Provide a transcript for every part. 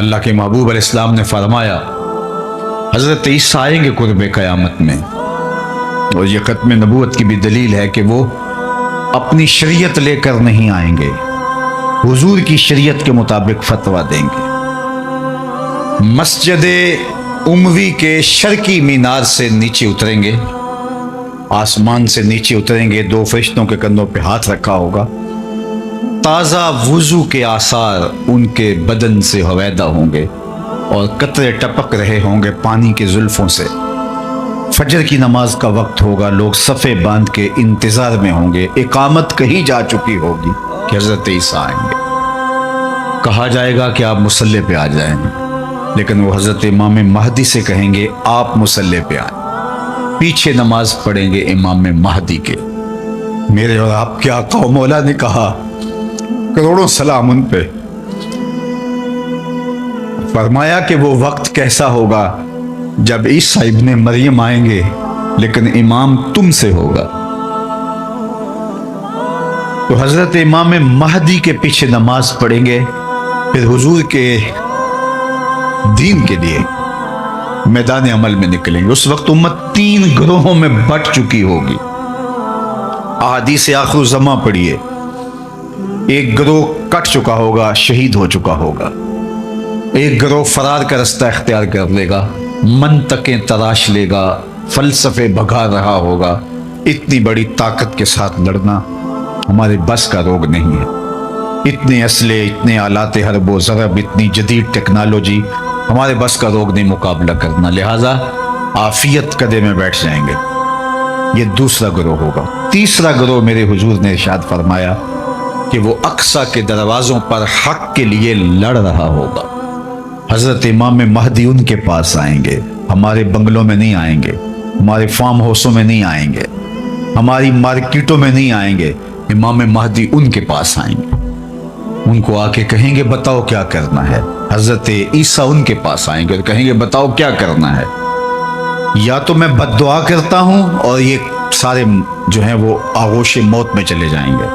اللہ کے محبوب علیہ السلام نے فرمایا حضرت عیسیٰ آئیں گے قرب قیامت میں، اور یہ ختم نبوت کی بھی دلیل ہے کہ وہ اپنی شریعت لے کر نہیں آئیں گے، حضور کی شریعت کے مطابق فتویٰ دیں گے۔ مسجد اموی کے شرقی مینار سے نیچے اتریں گے، آسمان سے نیچے اتریں گے، دو فرشتوں کے کندھوں پہ ہاتھ رکھا ہوگا، تازہ وضو کے آثار ان کے بدن سے ہویدا ہوں گے اور قطرے ٹپک رہے ہوں گے پانی کے زلفوں سے۔ فجر کی نماز کا وقت ہوگا، لوگ صفے باندھ کے انتظار میں ہوں گے، اقامت کہی جا چکی ہوگی کہ حضرت عیسیٰ آئیں گے۔ کہا جائے گا کہ آپ مصلی پہ آ جائیں، لیکن وہ حضرت امام مہدی سے کہیں گے آپ مصلی پہ آئیں، پیچھے نماز پڑھیں گے امام مہدی کے۔ میرے اور آپ کے آقا و مولا نے کہا، کروڑوں سلام ان پہ، فرمایا کہ وہ وقت کیسا ہوگا جب عیسیٰ ابن مریم آئیں گے لیکن امام تم سے ہوگا۔ تو حضرت امام مہدی کے پیچھے نماز پڑھیں گے، پھر حضور کے دین کے لیے میدان عمل میں نکلیں گے۔ اس وقت امت 3 گروہوں میں بٹ چکی ہوگی۔ احادیث آخر الزماں پڑھیے، ایک گروہ کٹ چکا ہوگا، شہید ہو چکا ہوگا، ایک گروہ فرار کا رستہ اختیار کر لے گا، منطقیں تراش لے گا، فلسفے بھگا رہا ہوگا۔ اتنی بڑی طاقت کے ساتھ لڑنا ہمارے بس کا روگ نہیں ہے، اتنے اسلحے، اتنے آلات حرب و ضرب، اتنی جدید ٹیکنالوجی ہمارے بس کا روگ نہیں مقابلہ کرنا، لہٰذا عافیت قدے میں بیٹھ جائیں گے۔ یہ دوسرا گروہ ہوگا۔ تیسرا گروہ میرے حضور نے ارشاد فرمایا کہ وہ اقصیٰ کے دروازوں پر حق کے لیے لڑ رہا ہوگا۔ حضرت امام مہدی ان کے پاس آئیں گے، ہمارے بنگلوں میں نہیں آئیں گے، ہمارے فارم ہاؤسوں میں نہیں آئیں گے، ہماری مارکیٹوں میں نہیں آئیں گے، امام مہدی ان کے پاس آئیں گے، ان کو آ کے کہیں گے بتاؤ کیا کرنا ہے۔ حضرت عیسیٰ ان کے پاس آئیں گے اور کہیں گے بتاؤ کیا کرنا ہے۔ یا تو میں بد دعا کرتا ہوں اور یہ سارے جو ہیں وہ آغوش موت میں چلے جائیں گے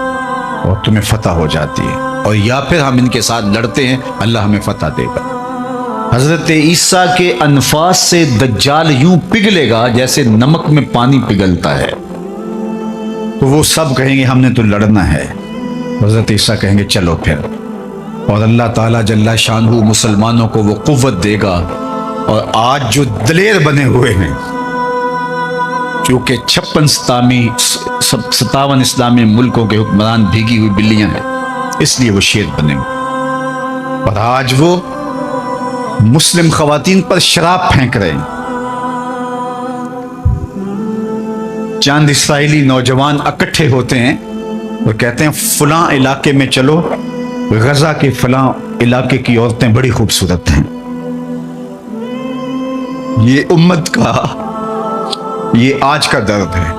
اور تمہیں فتح ہو جاتی ہے، اور یا پھر ہم ان کے ساتھ لڑتے ہیں، اللہ ہمیں فتح دے گا۔ حضرت عیسیٰ کے انفاس سے دجال یوں پگھلے گا جیسے نمک میں پانی پگھلتا ہے، تو وہ سب کہیں گے ہم نے تو لڑنا ہے۔ حضرت عیسیٰ کہیں گے چلو پھر، اور اللہ تعالیٰ جل شانہ مسلمانوں کو وہ قوت دے گا، اور آج جو دلیر بنے ہوئے ہیں، کیونکہ 57 اسلامی ملکوں کے حکمران بھیگی ہوئی بلیاں ہیں، اس لیے وہ شیر بنے ہوئے، اور آج وہ مسلم خواتین پر شراب پھینک رہے ہیں۔ چند اسرائیلی نوجوان اکٹھے ہوتے ہیں اور کہتے ہیں فلاں علاقے میں چلو، غزہ کے فلاں علاقے کی عورتیں بڑی خوبصورت ہیں۔ یہ امت کا یہ آج کا درد ہے،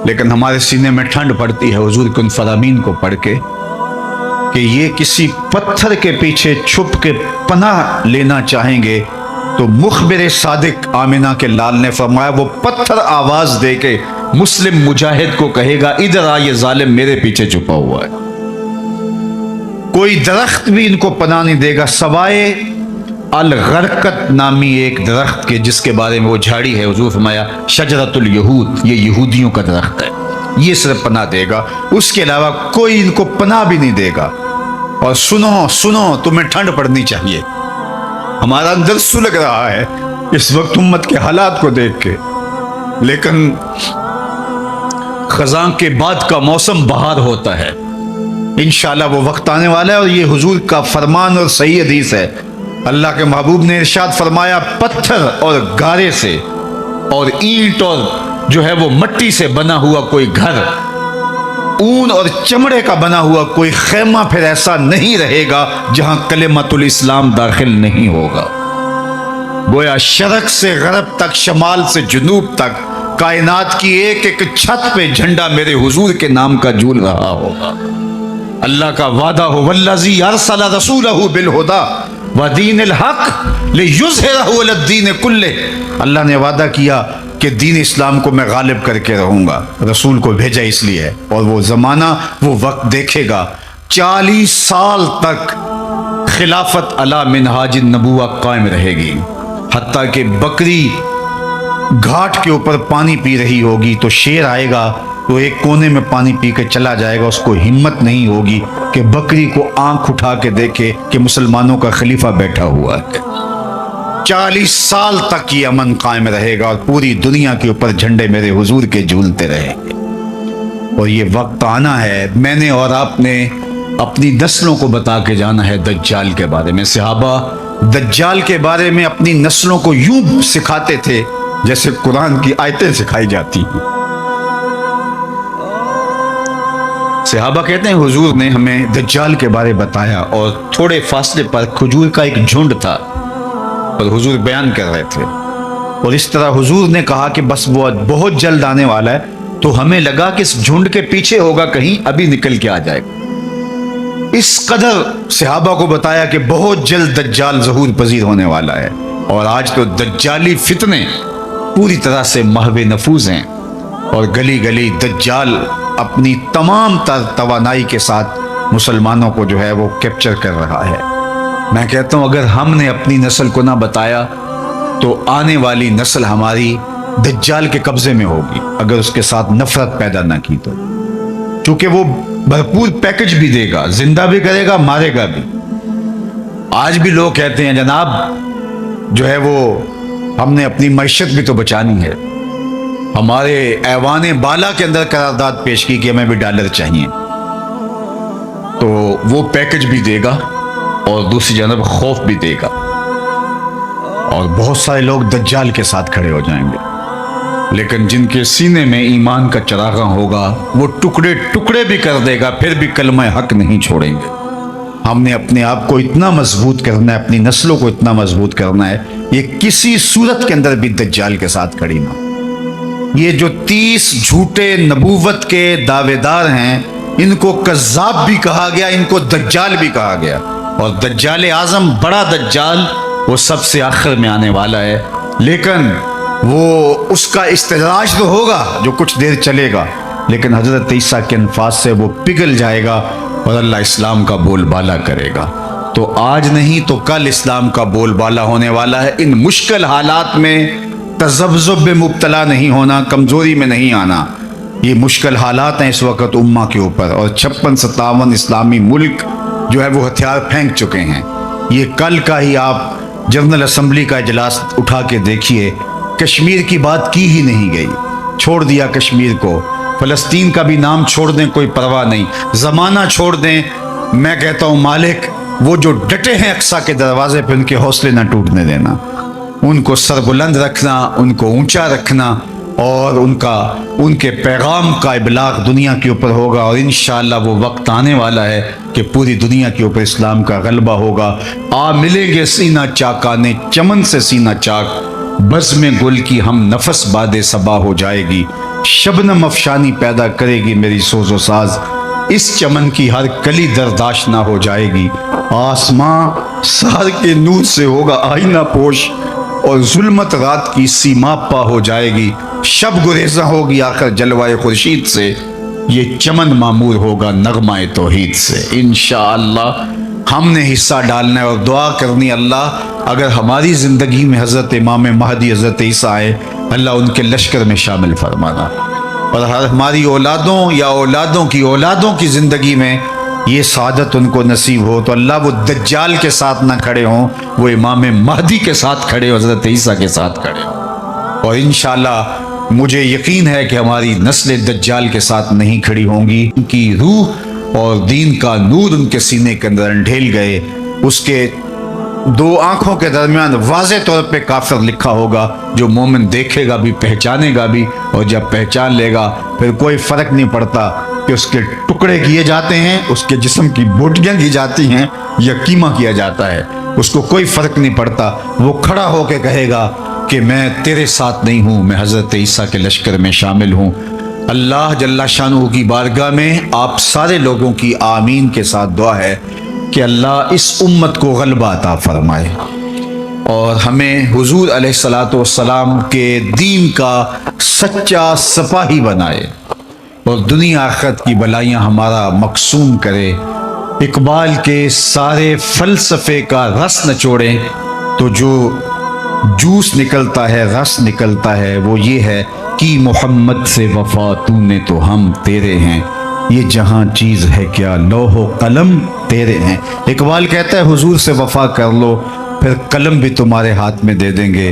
لیکن ہمارے سینے میں ٹھنڈ پڑتی ہے حضور کے ان فرامین کو پڑھ کے کہ یہ کسی پتھر کے پیچھے چھپ کے پناہ لینا چاہیں گے تو مخبر صادق آمنہ کے لال نے فرمایا وہ پتھر آواز دے کے مسلم مجاہد کو کہے گا ادھر آ، یہ ظالم میرے پیچھے چھپا ہوا ہے۔ کوئی درخت بھی ان کو پناہ نہیں دے گا سوائے الغرقت نامی ایک درخت کے، جس کے بارے میں وہ جھاڑی ہے، حضور فرمایا شجرۃ الیہود، یہ یہودیوں کا درخت ہے، یہ صرف پناہ دے گا، اس کے علاوہ کوئی ان کو پناہ بھی نہیں دے گا۔ اور سنو تمہیں ٹھنڈ پڑنی چاہیے، ہمارا اندر سلگ رہا ہے اس وقت امت کے حالات کو دیکھ کے، لیکن خزاں کے بعد کا موسم بہار ہوتا ہے، انشاءاللہ وہ وقت آنے والا ہے، اور یہ حضور کا فرمان اور صحیح حدیث ہے۔ اللہ کے محبوب نے ارشاد فرمایا پتھر اور گارے سے اور اینٹ اور جو ہے وہ مٹی سے بنا ہوا کوئی گھر، اون اور چمڑے کا بنا ہوا کوئی خیمہ پھر ایسا نہیں رہے گا جہاں کلمۃ الاسلام داخل نہیں ہوگا۔ گویا شرق سے غرب تک، شمال سے جنوب تک، کائنات کی ایک ایک چھت پہ جھنڈا میرے حضور کے نام کا جھول رہا ہوگا۔ اللہ کا وعدہ ہو والذی ارسل رسولہ بالہدی ودین الحق لیظہرہ علی الدین کلہ، اللہ نے وعدہ کیا کہ دین اسلام کو میں غالب کر کے رہوں گا، رسول کو بھیجا اس لیے ہے، اور وہ زمانہ وہ وقت دیکھے گا 40 سال تک خلافت علی منہاج النبوہ قائم رہے گی، حتیٰ کہ بکری گھاٹ کے اوپر پانی پی رہی ہوگی تو شیر آئے گا تو ایک کونے میں پانی پی کے چلا جائے گا، اس کو ہمت نہیں ہوگی کہ بکری کو آنکھ اٹھا کے دیکھے کہ مسلمانوں کا خلیفہ بیٹھا ہوا ہے۔ 40 سال تک یہ امن قائم رہے گا اور پوری دنیا کے اوپر جھنڈے میرے حضور کے جھولتے رہیں گے۔ اور یہ وقت آنا ہے، میں نے اور آپ نے اپنی نسلوں کو بتا کے جانا ہے دجال کے بارے میں۔ صحابہ دجال کے بارے میں اپنی نسلوں کو یوں سکھاتے تھے جیسے قرآن کی آیتیں سکھائی جاتی ہیں۔ صحابہ کہتے ہیں حضور نے ہمیں دجال کے بارے بتایا اور تھوڑے فاصلے پر کھجور کا ایک جھنڈ تھا اور حضور بیان کر رہے تھے، اور اس طرح حضور نے کہا کہ بس وہ بہت جلد آنے والا ہے، تو ہمیں لگا کہ اس جھنڈ کے پیچھے ہوگا کہیں، ابھی نکل کے آ جائے گا۔ اس قدر صحابہ کو بتایا کہ بہت جلد دجال ظہور پذیر ہونے والا ہے، اور آج تو دجالی فتنے پوری طرح سے محو نفوذ ہیں، اور گلی گلی دجال اپنی تمام تر توانائی کے ساتھ مسلمانوں کو جو ہے وہ کیپچر کر رہا ہے۔ میں کہتا ہوں اگر ہم نے اپنی نسل کو نہ بتایا تو آنے والی نسل ہماری دجال کے قبضے میں ہوگی اگر اس کے ساتھ نفرت پیدا نہ کی تو، چونکہ وہ بھرپور پیکج بھی دے گا، زندہ بھی کرے گا، مارے گا بھی۔ آج بھی لوگ کہتے ہیں جناب جو ہے وہ ہم نے اپنی معیشت بھی تو بچانی ہے، ہمارے ایوان بالا کے اندر قرارداد پیش کی کہ ہمیں بھی ڈالر چاہیے، تو وہ پیکج بھی دے گا اور دوسری جانب خوف بھی دے گا، اور بہت سارے لوگ دجال کے ساتھ کھڑے ہو جائیں گے، لیکن جن کے سینے میں ایمان کا چراغاں ہوگا وہ ٹکڑے ٹکڑے بھی کر دے گا، پھر بھی کلمہ حق نہیں چھوڑیں گے۔ ہم نے اپنے آپ کو اتنا مضبوط کرنا ہے، اپنی نسلوں کو اتنا مضبوط کرنا ہے، یہ کسی صورت کے اندر بھی دجال کے ساتھ کھڑی نہ۔ یہ جو 30 جھوٹے نبوت کے دعوے دار ہیں، ان کو کذاب بھی کہا گیا، ان کو دجال بھی کہا گیا، اور دجال اعظم بڑا دجال وہ سب سے آخر میں آنے والا ہے، لیکن وہ اس کا استدراج تو ہوگا جو کچھ دیر چلے گا، لیکن حضرت عیسیٰ کے انفاس سے وہ پگھل جائے گا اور اللہ اسلام کا بول بالا کرے گا۔ تو آج نہیں تو کل اسلام کا بول بالا ہونے والا ہے۔ ان مشکل حالات میں تذبذب میں مبتلا نہیں ہونا، کمزوری میں نہیں آنا۔ یہ مشکل حالات ہیں اس وقت امہ کے اوپر، اور 56-57 اسلامی ملک جو ہے وہ ہتھیار پھینک چکے ہیں۔ یہ کل کا ہی آپ جنرل اسمبلی کا اجلاس اٹھا کے دیکھیے، کشمیر کی بات کی ہی نہیں گئی، چھوڑ دیا کشمیر کو، فلسطین کا بھی نام چھوڑ دیں کوئی پرواہ نہیں، زمانہ چھوڑ دیں۔ میں کہتا ہوں مالک وہ جو ڈٹے ہیں اقصیٰ کے دروازے پہ، ان کے حوصلے نہ ٹوٹنے دینا، ان کو سر بلند رکھنا، ان کو اونچا رکھنا، اور ان کے پیغام کا ابلاغ دنیا کے اوپر ہوگا، اور انشاءاللہ وہ وقت آنے والا ہے کہ پوری دنیا کے اوپر اسلام کا غلبہ ہوگا۔ آ ملیں گے سینہ چاکانے چمن سے سینہ چاک، بزم گل کی ہم نفس باد صبا ہو جائے گی، شبنم افشانی پیدا کرے گی میری سوز و ساز، اس چمن کی ہر کلی درداش نہ ہو جائے گی، آسماں سحر کے نور سے ہوگا آئینہ پوش، اور ظلمت رات کی سیما پا ہو جائے گی، شب گریزاں ہوگی آخر جلوائے خورشید سے، یہ چمن معمور ہوگا نغمہ توحید سے۔ انشاءاللہ ہم نے حصہ ڈالنا ہے اور دعا کرنی، اللہ اگر ہماری زندگی میں حضرت امام مہدی حضرت عیسیٰ آئے، اللہ ان کے لشکر میں شامل فرمانا، اور ہماری اولادوں یا اولادوں کی زندگی میں یہ سعادت ان کو نصیب ہو، تو اللہ وہ دجال کے ساتھ نہ کھڑے ہوں، وہ امام مہدی کے ساتھ کھڑے ہوں، حضرت عیسیٰ کے ساتھ کھڑے ہوں۔ اور انشاءاللہ مجھے یقین ہے کہ ہماری نسلیں دجال کے ساتھ نہیں کھڑی ہوں گی، ان کی روح اور دین کا نور ان کے سینے کے اندر انڈھیل گئے، اس کے 2 آنکھوں کے درمیان واضح طور پہ کافر لکھا ہوگا، جو مومن دیکھے گا بھی پہچانے گا بھی، اور جب پہچان لے گا پھر کوئی فرق نہیں پڑتا کہ اس کے ٹکڑے کیے جاتے ہیں، اس کے جسم کی بوٹیاں کی جاتی ہیں یا قیمہ کیا جاتا ہے، اس کو کوئی فرق نہیں پڑتا، وہ کھڑا ہو کے کہے گا کہ میں تیرے ساتھ نہیں ہوں، میں حضرت عیسیٰ کے لشکر میں شامل ہوں۔ اللہ جل شانہ کی بارگاہ میں آپ سارے لوگوں کی آمین کے ساتھ دعا ہے کہ اللہ اس امت کو غلبہ عطا فرمائے، اور ہمیں حضور علیہ الصلاۃ والسلام کے دین کا سچا سپاہی بنائے، اور دنیا آخرت کی بلائیاں ہمارا مقسوم کرے، اقبال کے سارے فلسفے کا رس نچوڑیں تو جو جوس نکلتا ہے، رس نکلتا ہے، وہ یہ ہے کہ محمد سے وفا تو نے تو ہم تیرے ہیں، یہ جہاں چیز ہے کیا لوح و قلم تیرے ہیں۔ اقبال کہتا ہے حضور سے وفا کر لو، پھر قلم بھی تمہارے ہاتھ میں دے دیں گے،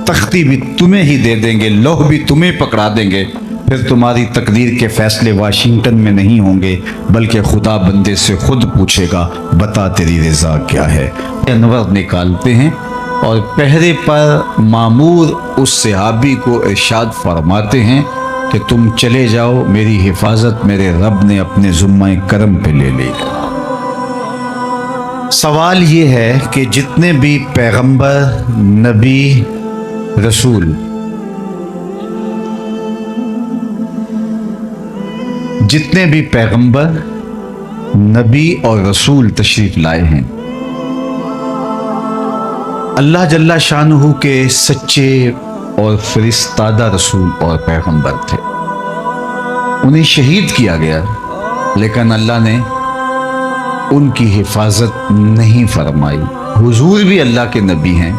تختی بھی تمہیں ہی دے دیں گے، لوح بھی تمہیں پکڑا دیں گے، پھر تمہاری تقدیر کے فیصلے واشنگٹن میں نہیں ہوں گے، بلکہ خدا بندے سے خود پوچھے گا بتا تیری رضا کیا ہے۔ انور نکالتے ہیں اور پہرے پر مامور اس صحابی کو ارشاد فرماتے ہیں کہ تم چلے جاؤ، میری حفاظت میرے رب نے اپنے ذمہ کرم پہ لے لی۔ سوال یہ ہے کہ جتنے بھی پیغمبر، نبی، رسول، جتنے بھی پیغمبر، نبی اور رسول تشریف لائے ہیں، اللہ جل شانہ کے سچے اور فرستادہ رسول اور پیغمبر تھے۔ انہیں شہید کیا گیا، لیکن اللہ نے ان کی حفاظت نہیں فرمائی۔ حضور بھی اللہ کے نبی ہیں،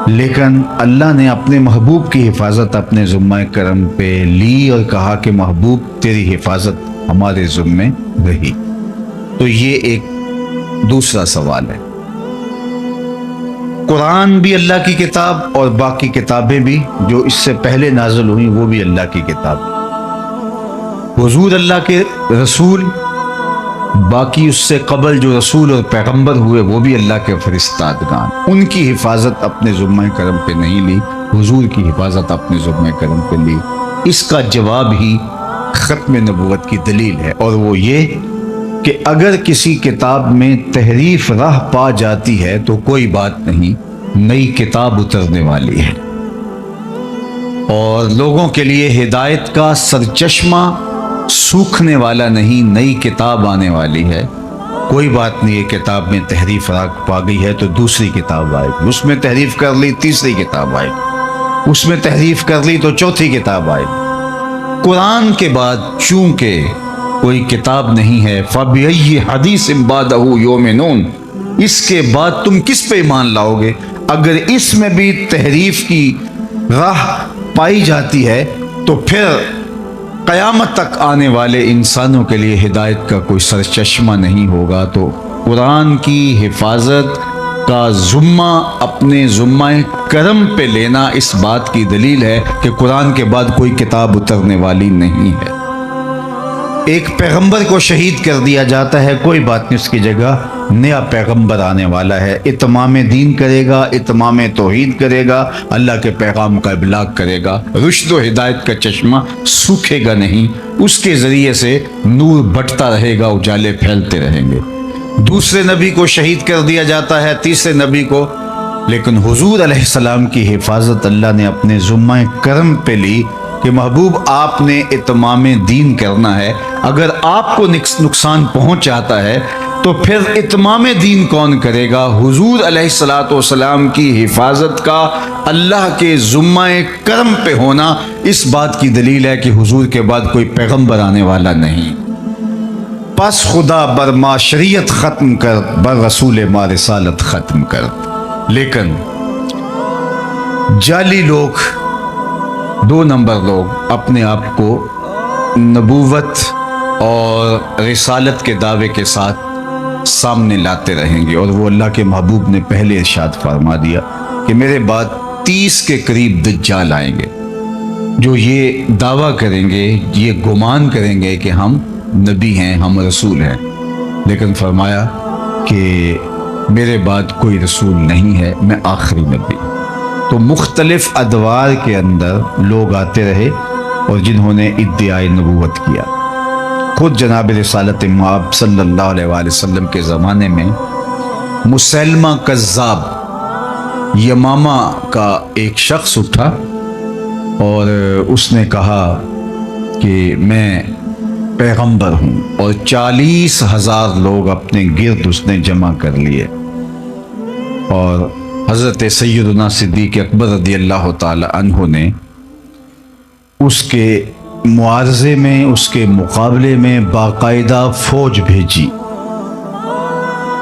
لیکن اللہ نے اپنے محبوب کی حفاظت اپنے ذمہ کرم پہ لی اور کہا کہ محبوب تیری حفاظت ہمارے ذمہ رہی۔ تو یہ ایک دوسرا سوال ہے۔ قرآن بھی اللہ کی کتاب اور باقی کتابیں بھی جو اس سے پہلے نازل ہوئی وہ بھی اللہ کی کتاب۔ حضور اللہ کے رسول، باقی اس سے قبل جو رسول اور پیغمبر ہوئے وہ بھی اللہ کے فرستادگان، ان کی حفاظت اپنے ذمہ کرم پہ نہیں لی، حضور کی حفاظت اپنے ذمہ کرم پہ لی۔ اس کا جواب ہی ختم نبوت کی دلیل ہے، اور وہ یہ کہ اگر کسی کتاب میں تحریف راہ پا جاتی ہے تو کوئی بات نہیں، نئی کتاب اترنے والی ہے، اور لوگوں کے لیے ہدایت کا سرچشمہ سوکھنے والا نہیں، نئی کتاب آنے والی ہے۔ کوئی بات نہیں، ایک کتاب میں تحریف راہ پا گئی ہے تو دوسری کتاب آئے گی، اس میں تحریف کر لی تیسری کتاب آئے گی، اس میں تحریف کر لی تو چوتھی کتاب آئے گی۔ قرآن کے بعد چونکہ کوئی کتاب نہیں ہے، فَبِأَيِّ حَدِيثٍ بَعْدَهُ يُؤْمِنُونَ، اس کے بعد تم کس پہ ایمان لاؤ گے؟ اگر اس میں بھی تحریف کی راہ پائی جاتی ہے تو پھر قیامت تک آنے والے انسانوں کے لیے ہدایت کا کوئی سرچشمہ نہیں ہوگا۔ تو قرآن کی حفاظت کا ذمہ اپنے ذمہ کرم پہ لینا اس بات کی دلیل ہے کہ قرآن کے بعد کوئی کتاب اترنے والی نہیں ہے۔ ایک پیغمبر کو شہید کر دیا جاتا ہے، کوئی بات نہیں، اس کی جگہ نیا پیغمبر آنے والا ہے، اتمام دین کرے گا، اتمام توحید کرے گا، اللہ کے پیغام کا ابلاغ کرے گا، رشد و ہدایت کا چشمہ سوکھے گا نہیں، اس کے ذریعے سے نور بٹتا رہے گا، اجالے پھیلتے رہیں گے۔ دوسرے نبی کو شہید کر دیا جاتا ہے، تیسرے نبی کو، لیکن حضور علیہ السلام کی حفاظت اللہ نے اپنے ذمہ کرم پہ لی کہ محبوب آپ نے اتمام دین کرنا ہے، اگر آپ کو نقصان پہنچ جاتا ہے تو پھر اتمام دین کون کرے گا؟ حضور علیہ السلام کی حفاظت کا اللہ کے ذمہ کرم پہ ہونا اس بات کی دلیل ہے کہ حضور کے بعد کوئی پیغمبر آنے والا نہیں۔ پس خدا بر ما شریعت ختم کر، بر رسول ما رسالت ختم کر۔ لیکن جعلی لوگ، دو نمبر لوگ اپنے آپ کو نبوت اور رسالت کے دعوے کے ساتھ سامنے لاتے رہیں گے، اور وہ اللہ کے محبوب نے پہلے ارشاد فرما دیا کہ میرے بعد 30 کے قریب دجال آئیں گے جو یہ دعویٰ کریں گے، یہ گمان کریں گے کہ ہم نبی ہیں، ہم رسول ہیں، لیکن فرمایا کہ میرے بعد کوئی رسول نہیں ہے، میں آخری نبی۔ تو مختلف ادوار کے اندر لوگ آتے رہے اور جنہوں نے ادعائے نبوت کیا۔ خود جناب رسالت مآب صلی اللہ علیہ وآلہ وسلم کے زمانے میں مسلمہ کذاب یمامہ کا ایک شخص اٹھا اور اس نے کہا کہ میں پیغمبر ہوں، اور 40,000 لوگ اپنے گرد اس نے جمع کر لیے، اور حضرت سیدنا صدیق اکبر رضی اللہ تعالی عنہ نے اس کے معارضے میں، اس کے مقابلے میں باقاعدہ فوج بھیجی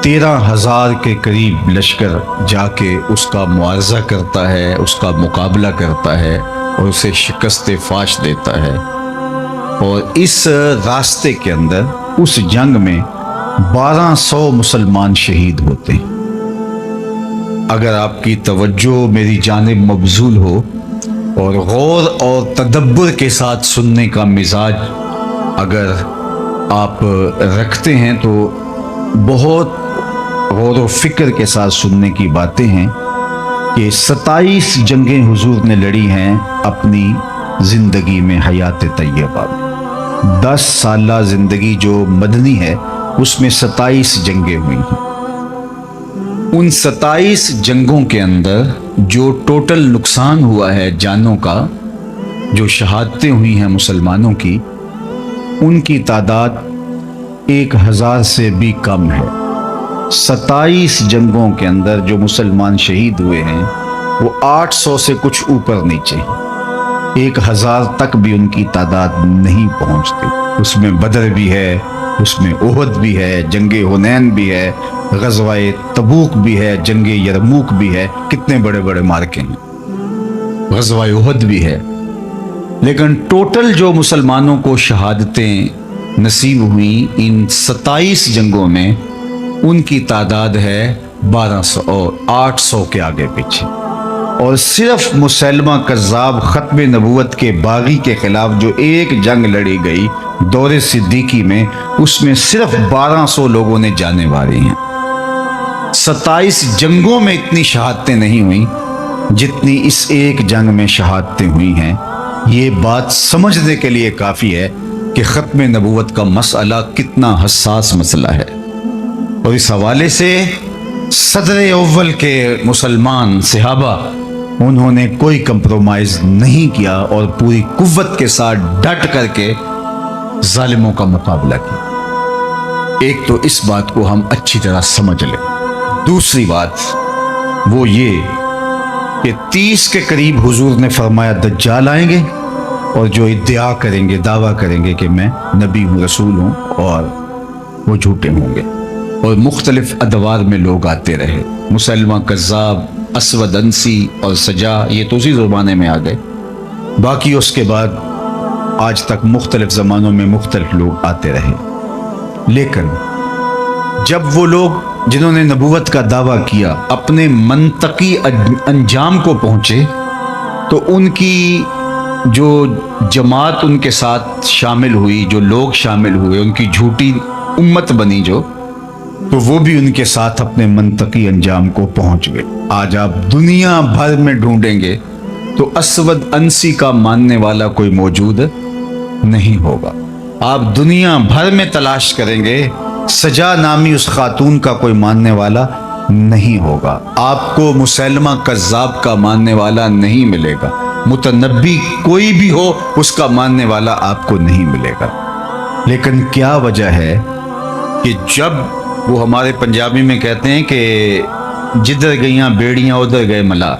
13,000 کے قریب لشکر جا کے اس کا معاوضہ کرتا ہے، اس کا مقابلہ کرتا ہے اور اسے شکست فاش دیتا ہے۔ اور اس راستے کے اندر اس جنگ میں 1200 مسلمان شہید ہوتے ہیں۔ اگر آپ کی توجہ میری جانب مبذول ہو اور غور اور تدبر کے ساتھ سننے کا مزاج اگر آپ رکھتے ہیں تو بہت غور و فکر کے ساتھ سننے کی باتیں ہیں کہ 27 جنگیں حضور نے لڑی ہیں اپنی زندگی میں، حیات طیبہ میں۔ 10 سالہ زندگی جو مدنی ہے اس میں 27 جنگیں ہوئی ہیں۔ ان 27 جنگوں کے اندر جو ٹوٹل نقصان ہوا ہے جانوں کا، جو شہادتیں ہوئی ہیں مسلمانوں کی، ان کی تعداد 1000 سے بھی کم ہے۔ 27 جنگوں کے اندر جو مسلمان شہید ہوئے ہیں وہ 800 سے کچھ اوپر نیچے ہیں، 1000 تک بھی ان کی تعداد نہیں پہنچتی۔ اس میں بدر بھی ہے، اس میں احد بھی ہے، جنگ حنین بھی ہے، غزوہ تبوک بھی ہے، جنگ یرموک بھی ہے، کتنے بڑے بڑے مارکے ہیں، غزوہ احد بھی ہے۔ لیکن ٹوٹل جو مسلمانوں کو شہادتیں نصیب ہوئیں ان 27 جنگوں میں، ان کی تعداد ہے 1200 اور 800 کے آگے پیچھے۔ اور صرف مسیلمہ کذاب ختم نبوت کے باغی کے خلاف جو ایک جنگ لڑی گئی دور صدیقی میں، اس میں صرف 1200 لوگوں نے جانیں ماری ہیں۔ 27 جنگوں میں اتنی شہادتیں نہیں ہوئیں جتنی اس ایک جنگ میں شہادتیں ہوئی ہیں۔ یہ بات سمجھنے کے لیے کافی ہے کہ ختم نبوت کا مسئلہ کتنا حساس مسئلہ ہے۔ اور اس حوالے سے صدر اول کے مسلمان صحابہ، انہوں نے کوئی کمپرومائز نہیں کیا اور پوری قوت کے ساتھ ڈٹ کر کے ظالموں کا مقابلہ کیا۔ ایک تو اس بات کو ہم اچھی طرح سمجھ لیں۔ دوسری بات وہ یہ کہ 30 کے قریب حضور نے فرمایا دجال آئیں گے اور جو ادعا کریں گے، دعویٰ کریں گے کہ میں نبی ہوں، رسول ہوں، اور وہ جھوٹے ہوں گے۔ اور مختلف ادوار میں لوگ آتے رہے، مسلمہ کذاب، اسود انسی اور سجا، یہ تو اسی زمانے میں آ گئے۔ باقی اس کے بعد آج تک مختلف زمانوں میں مختلف لوگ آتے رہے۔ لیکن جب وہ لوگ جنہوں نے نبوت کا دعویٰ کیا اپنے منطقی انجام کو پہنچے تو ان کی جو جماعت ان کے ساتھ شامل ہوئی، جو لوگ شامل ہوئے، ان کی جھوٹی امت بنی جو، تو وہ بھی ان کے ساتھ اپنے منطقی انجام کو پہنچ گئے۔ آج آپ دنیا بھر میں ڈھونڈیں گے تو اسود انسی کا ماننے والا کوئی موجود نہیں ہوگا۔ آپ دنیا بھر میں تلاش کریں گے، سجا نامی اس خاتون کا کوئی ماننے والا نہیں ہوگا۔ آپ کو مسیلمہ کذاب کا ماننے والا نہیں ملے گا، متنبی کوئی بھی ہو اس کا ماننے والا آپ کو نہیں ملے گا۔ لیکن کیا وجہ ہے کہ جب وہ ہمارے پنجابی میں کہتے ہیں کہ جدھر گئیاں بیڑیاں ادھر گئے ملا،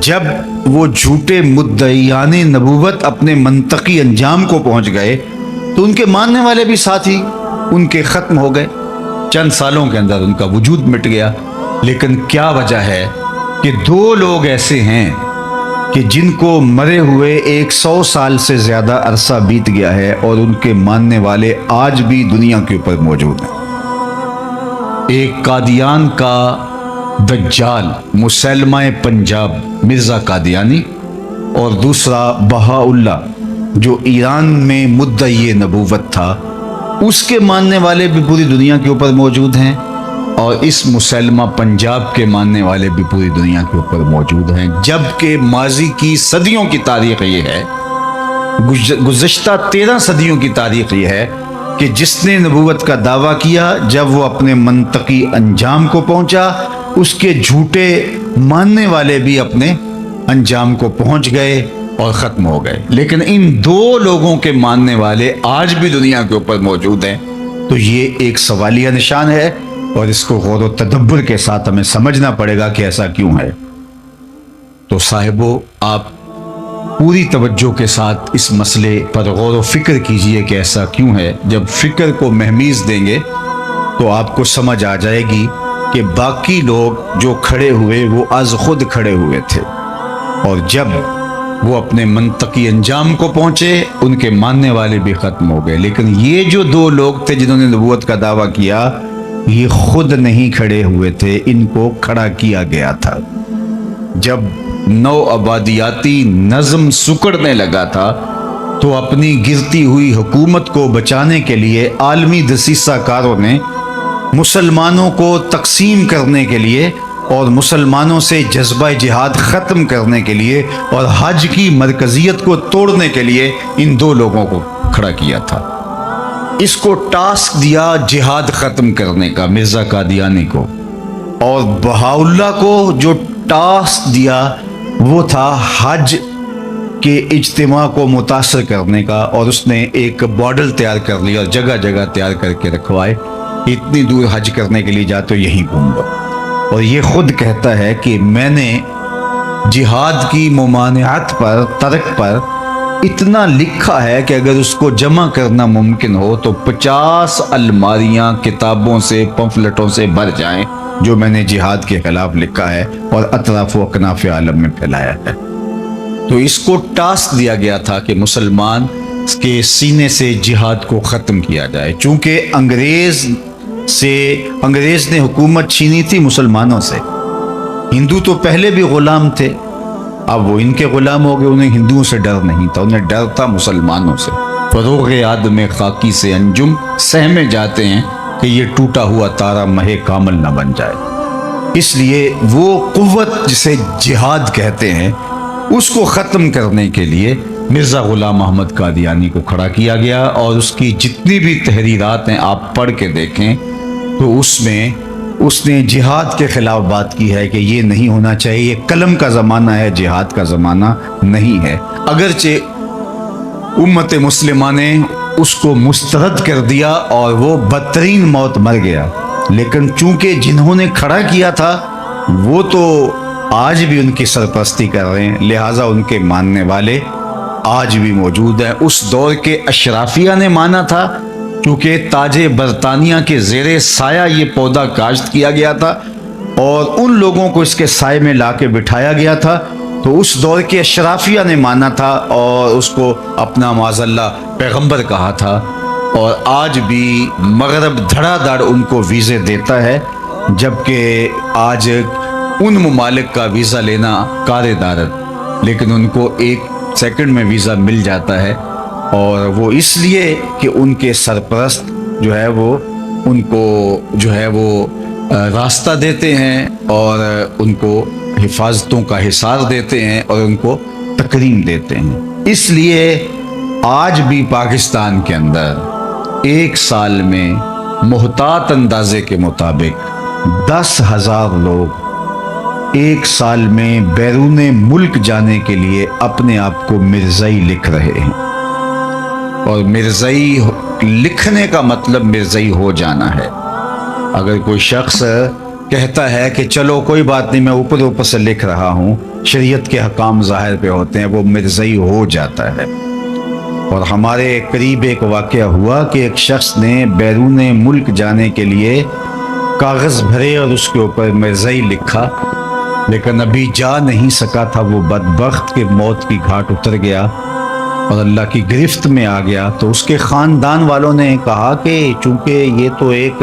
جب وہ جھوٹے مدعیان نبوت اپنے منطقی انجام کو پہنچ گئے تو ان کے ماننے والے بھی ساتھ ہی ان کے ختم ہو گئے، چند سالوں کے اندر ان کا وجود مٹ گیا۔ لیکن کیا وجہ ہے کہ 2 لوگ ایسے ہیں کہ جن کو مرے ہوئے 100 سال سے زیادہ عرصہ بیت گیا ہے اور ان کے ماننے والے آج بھی دنیا کے اوپر موجود ہیں۔ ایک قادیان کا دجال مسیلمہ پنجاب مرزا قادیانی، اور دوسرا بہاء اللہ جو ایران میں مدعی نبوت تھا، اس کے ماننے والے بھی پوری دنیا کے اوپر موجود ہیں، اور اس مسیلمہ پنجاب کے ماننے والے بھی پوری دنیا کے اوپر موجود ہیں۔ جبکہ ماضی کی صدیوں کی تاریخ یہ ہے، گزشتہ 13 صدیوں کی تاریخ یہ ہے کہ جس نے نبوت کا دعویٰ کیا، جب وہ اپنے منطقی انجام کو پہنچا، اس کے جھوٹے ماننے والے بھی اپنے انجام کو پہنچ گئے اور ختم ہو گئے۔ لیکن ان 2 لوگوں کے ماننے والے آج بھی دنیا کے اوپر موجود ہیں۔ تو یہ ایک سوالیہ نشان ہے اور اس کو غور و تدبر کے ساتھ ہمیں سمجھنا پڑے گا کہ ایسا کیوں ہے۔ تو صاحبو، آپ پوری توجہ کے ساتھ اس مسئلے پر غور و فکر کیجئے کہ ایسا کیوں ہے۔ جب فکر کو مہمیز دیں گے تو آپ کو سمجھ آ جائے گی کہ باقی لوگ جو کھڑے ہوئے وہ از خود کھڑے ہوئے تھے، اور جب وہ اپنے منطقی انجام کو پہنچے ان کے ماننے والے بھی ختم ہو گئے۔ لیکن یہ جو دو لوگ تھے جنہوں نے نبوت کا دعویٰ کیا، یہ خود نہیں کھڑے ہوئے تھے، ان کو کھڑا کیا گیا تھا۔ جب نو آبادیاتی نظم سکڑنے لگا تھا تو اپنی گرتی ہوئی حکومت کو بچانے کے لیے عالمی دسیسہ کاروں نے مسلمانوں کو تقسیم کرنے کے لیے اور مسلمانوں سے جذبہ جہاد ختم کرنے کے لیے اور حج کی مرکزیت کو توڑنے کے لیے ان دو لوگوں کو کھڑا کیا تھا۔ اس کو ٹاسک دیا جہاد ختم کرنے کا مرزا قادیانی کو، اور بہاؤاللہ کو جو ٹاسک دیا وہ تھا حج کے اجتماع کو متاثر کرنے کا، اور اس نے ایک ماڈل تیار کر لیا اور جگہ جگہ تیار کر کے رکھوائے، اتنی دور حج کرنے کے لیے جاتے ہو یہیں گھوم لو۔ اور یہ خود کہتا ہے کہ میں نے جہاد کی ممانعت پر، ترک پر اتنا لکھا ہے کہ اگر اس کو جمع کرنا ممکن ہو تو 50 الماریاں کتابوں سے، پمفلٹوں سے بھر جائیں جو میں نے جہاد کے خلاف لکھا ہے اور اطراف و اکناف عالم میں پھیلایا ہے۔ تو اس کو ٹاسک دیا گیا تھا کہ مسلمان کے سینے سے جہاد کو ختم کیا جائے، چونکہ انگریز نے حکومت چھینی تھی مسلمانوں سے۔ ہندو تو پہلے بھی غلام تھے، اب وہ ان کے غلام ہو گئے، انہیں ہندوؤں سے ڈر نہیں تھا، انہیں ڈر تھا مسلمانوں سے۔ فروغ یاد میں خاکی سے انجم سہمے جاتے ہیں کہ یہ ٹوٹا ہوا تارا مہ کامل نہ بن جائے۔ اس لیے وہ قوت جسے جہاد کہتے ہیں اس کو ختم کرنے کے لیے مرزا غلام احمد قادیانی کو کھڑا کیا گیا، اور اس کی جتنی بھی تحریرات ہیں آپ پڑھ کے دیکھیں تو اس میں اس نے جہاد کے خلاف بات کی ہے کہ یہ نہیں ہونا چاہیے، یہ قلم کا زمانہ ہے، جہاد کا زمانہ نہیں ہے۔ اگرچہ امت مسلمہ نے اس کو مسترد کر دیا اور وہ بدترین موت مر گیا، لیکن چونکہ جنہوں نے کھڑا کیا تھا وہ تو آج بھی ان کی سرپرستی کر رہے ہیں، لہٰذا ان کے ماننے والے آج بھی موجود ہیں۔ اس دور کے اشرافیہ نے مانا تھا، کیونکہ تاج برطانیہ کے زیر سایہ یہ پودا کاشت کیا گیا تھا اور ان لوگوں کو اس کے سائے میں لا کے بٹھایا گیا تھا، تو اس دور کے اشرافیہ نے مانا تھا اور اس کو اپنا معاذ اللہ پیغمبر کہا تھا، اور آج بھی مغرب دھڑا دھڑ ان کو ویزے دیتا ہے، جبکہ آج ان ممالک کا ویزا لینا کار دارت، لیکن ان کو 1 سیکنڈ میں ویزا مل جاتا ہے، اور وہ اس لیے کہ ان کے سرپرست جو ہے وہ ان کو جو ہے وہ راستہ دیتے ہیں اور ان کو حفاظتوں کا حصار دیتے ہیں اور ان کو تکریم دیتے ہیں۔ اس لیے آج بھی پاکستان کے اندر 1 سال میں محتاط اندازے کے مطابق 10,000 لوگ 1 سال میں بیرون ملک جانے کے لیے اپنے آپ کو مرزائی لکھ رہے ہیں، اور مرزائی لکھنے کا مطلب مرزائی ہو جانا ہے۔ اگر کوئی شخص کہتا ہے کہ چلو کوئی بات نہیں میں اوپر سے لکھ رہا ہوں، شریعت کے حکام ظاہر پہ ہوتے ہیں، وہ مرزائی ہو جاتا ہے۔ اور ہمارے قریب ایک واقعہ ہوا کہ ایک شخص نے بیرون ملک جانے کے لیے کاغذ بھرے اور اس کے اوپر مرزائی لکھا، لیکن ابھی جا نہیں سکا تھا، وہ بدبخت کہ موت کی گھاٹ اتر گیا اور اللہ کی گرفت میں آ گیا۔ تو اس کے خاندان والوں نے کہا کہ چونکہ یہ تو ایک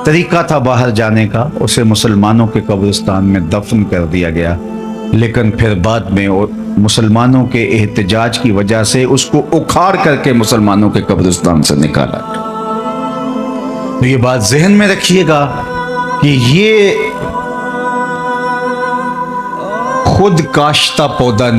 طریقہ تھا باہر جانے کا، اسے مسلمانوں کے قبرستان میں دفن کر دیا گیا، لیکن پھر بعد میں مسلمانوں کے احتجاج کی وجہ سے اس کو اکھاڑ کر کے مسلمانوں کے قبرستان سے نکالا۔ تو یہ بات ذہن میں رکھیے گا کہ یہ خود کاشتہ پودا